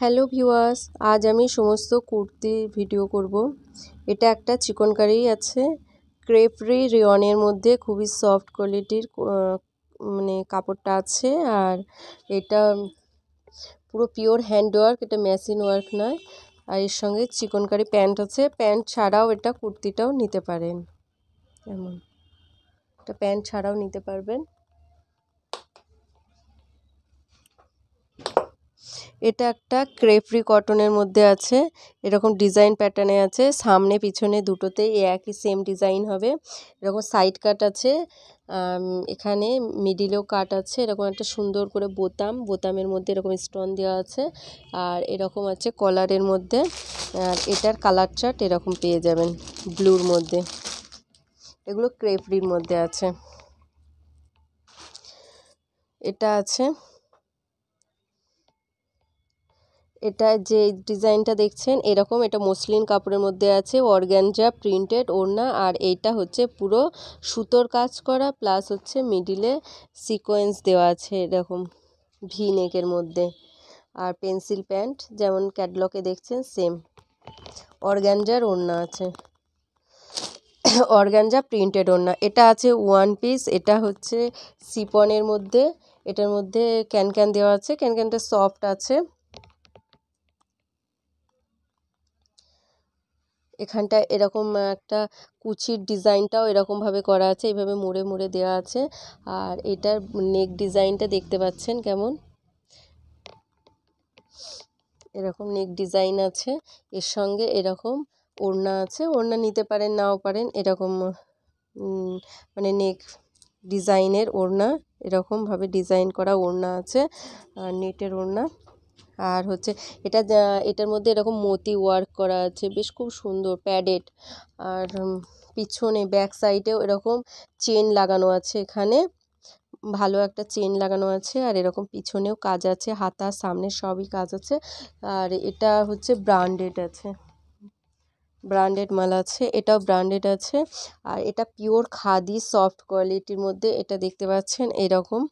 Hello viewers, আজ আমি সমস্ত কুর্তির ভিডিও করব। এটা একটা চিকনকারি আছে, ক্রেপরি রেয়নের মধ্যে খুবই সফট কোয়ালিটির মানে কাপড়টা আছে। আর এটা পুরো পিওর হ্যান্ড ওয়ার্ক, এটা মেশিন ওয়ার্ক নয়। আর এর সঙ্গে চিকনকারি প্যান্ট আছে, প্যান্ট ছাড়াও এটা কুর্তিটাও নিতে পারেন। এমন এটা প্যান্ট ছাড়াও নিতে পারবেন। এটা একটা ক্রেপরি কটনের মধ্যে আছে, এরকম ডিজাইন প্যাটার্নে আছে, সামনে পিছনে দুটোতেই একই সেম ডিজাইন হবে। এরকম সাইড কাট আছে, এখানে মিডিলেও কাট আছে, এরকম একটা সুন্দর করে বোতামের মধ্যে এরকম স্টোন দেওয়া আছে। আর এরকম আছে কলারের মধ্যে। আর এটার কালার চার্ট এরকম পেয়ে যাবেন ব্লুর মধ্যে। এগুলো ক্রেপরির মধ্যে আছে। এটা আছে, এটা যে ডিজাইনটা দেখছেন এরকম, এটা মসলিন কাপড়ের মধ্যে আছে, অর্গানজা প্রিন্টেড ওড়না। আর এইটা হচ্ছে পুরো সুতোর কাজ করা, প্লাস হচ্ছে মিডিলে সিকোয়েন্স দেওয়া আছে এরকম ভি নেকের মধ্যে। আর পেন্সিল প্যান্ট যেমন ক্যাটলগে দেখছেন সেম অর্গানজার ওড়না আছে, অর্গানজা প্রিন্টেড ওড়না। এটা আছে ওয়ান পিস, এটা হচ্ছে সিপনের মধ্যে, এটার মধ্যে ক্যান দেওয়া আছে, ক্যানটা সফট আছে। এখানটা এরকম একটা কুচির ডিজাইনটাও এরকমভাবে করা আছে, এইভাবে মুড়ে মুড়ে দেওয়া আছে। আর এটার নেক ডিজাইনটা দেখতে পাচ্ছেন কেমন, এরকম নেক ডিজাইন আছে। এর সঙ্গে এরকম ওড়না আছে, ওড়না নিতে পারেন নাও পারেন, এরকম মানে নেক ডিজাইনের ওড়না, এরকমভাবে ডিজাইন করা ওড়না আছে, নেটের ওড়না। আর হচ্ছে এটার মধ্যে এরকম মতি ওয়ার্ক করা আছে, বেশ খুব সুন্দর প্যাডেড। আর পিছনে ব্যাক সাইডেও এরকম চেন লাগানো আছে, এখানে ভালো একটা চেন লাগানো আছে। আর এরকম পিছনেও কাজ আছে, হাতা সামনে সবই কাজ আছে। আর এটা হচ্ছে ব্র্যান্ডেড আছে, ব্র্যান্ডেড মাল আছে, এটাও ব্র্যান্ডেড আছে। আর এটা পিওর খাদি সফট কোয়ালিটির মধ্যে, এটা দেখতে পাচ্ছেন এরকম।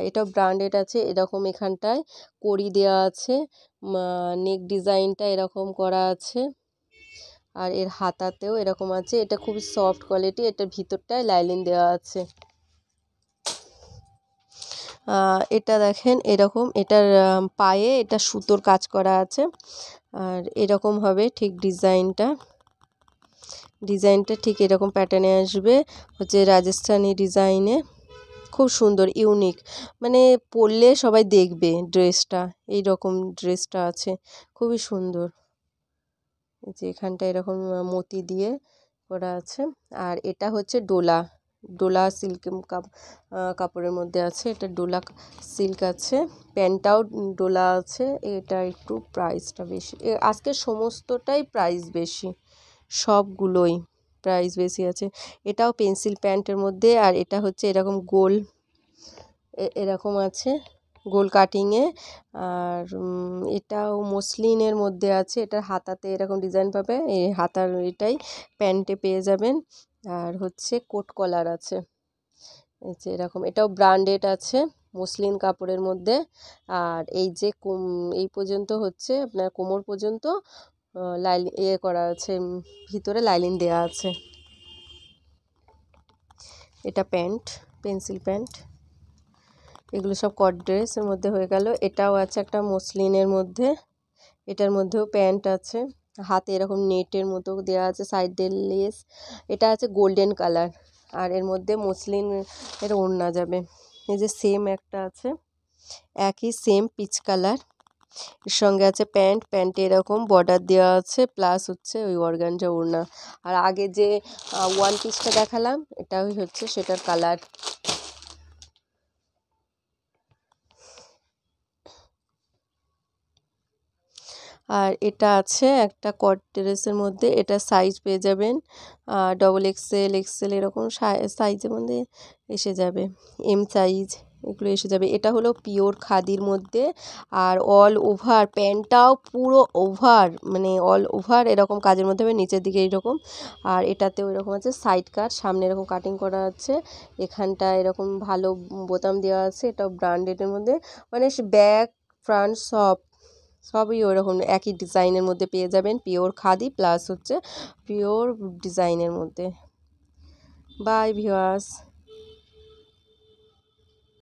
এটাও ব্র্যান্ডেড আছে, এরকম এখানটায় কড়ি দেওয়া আছে, নেক ডিজাইনটা এরকম করা আছে। আর এর হাতাতেও এরকম আছে, এটা খুবই সফট কোয়ালিটি, এটার ভিতরটায় লাইলিন দেওয়া আছে। এটা দেখেন এরকম, এটার পায়ে এটা সুতোর কাজ করা আছে। আর এরকম হবে ঠিক ডিজাইনটা ঠিক এরকম প্যাটার্নে আসবে, হচ্ছে রাজস্থানি ডিজাইনে, খুব সুন্দর ইউনিক, মানে পরলে সবাই দেখবে ড্রেসটা, এই রকম ড্রেসটা আছে, খুবই সুন্দর। যে এখানটা এরকম মতি দিয়ে করা আছে। আর এটা হচ্ছে ডোলা সিল্ক কাপড়ের মধ্যে আছে, এটা ডোলা সিল্ক আছে, প্যান্টটাও ডোলা আছে। এটা একটু প্রাইসটা বেশি, আজকে সমস্তটাই প্রাইস বেশি, সবগুলোই প্রাইস বেশি আছে। এটাও পেন্সিল প্যান্টের মধ্যে। আর এটা হচ্ছে এরকম গোল এরকম আছে, গোল কাটিংয়ে। আর এটাও মসলিনের মধ্যে আছে, এটার হাতাতে এরকম ডিজাইন পাবে, এই হাতার এটাই প্যান্টে পেয়ে যাবেন। আর হচ্ছে কোট কলার আছে, এই যে এরকম, এটাও ব্র্যান্ডেড আছে মসলিন কাপড়ের মধ্যে। আর এই যে এই পর্যন্ত হচ্ছে আপনার কোমর পর্যন্ত লাইলিন করা আছে, ভিতরে লাইলিন দেওয়া আছে। এটা প্যান্ট, পেন্সিল প্যান্ট, এগুলো সব কট ড্রেসের মধ্যে হয়ে গেল। এটাও আছে একটা মসলিনের মধ্যে, এটার মধ্যেও প্যান্ট আছে, হাতে এরকম নেটের মতো দেওয়া আছে, সাইড দিয়ে লেস। এটা আছে গোল্ডেন কালার, আর এর মধ্যে মসলিন এর ওড়না যাবে। এই যে সেম একটা আছে, একই সেম পিচ কালার, এর সঙ্গে আছে প্যান্টে এরকম বর্ডার দেওয়া আছে, প্লাস হচ্ছে ওই অর্গানজা ওড়না। আর আগে যে ওয়ান পিসটা দেখালাম এটাই হচ্ছে সেটার কালার। আর এটা আছে একটা কট ড্রেসের মধ্যে, এটা সাইজ পেয়ে যাবেন XXL এরকম সাইজের মধ্যে এসে যাবে, এম সাইজ এগুলো এসে যাবে। এটা হলো পিওর খাদির মধ্যে। আর অল ওভার প্যান্টটাও পুরো ওভার, মানে অল ওভার এরকম কাজের মধ্যে হবে, নিচের দিকে এইরকম। আর এটাতেও এরকম আছে সাইড কাট, সামনে এরকম কাটিং করা আছে, এখানটা এরকম ভালো বোতাম দেওয়া আছে। এটাও ব্র্যান্ডেডের মধ্যে, মানে ব্যাক ফ্রন্ট সব সবই ওরকম একই ডিজাইনের মধ্যে পেয়ে যাবেন, পিওর খাদি প্লাস হচ্ছে পিওর ডিজাইনের মধ্যে। Bye viewers.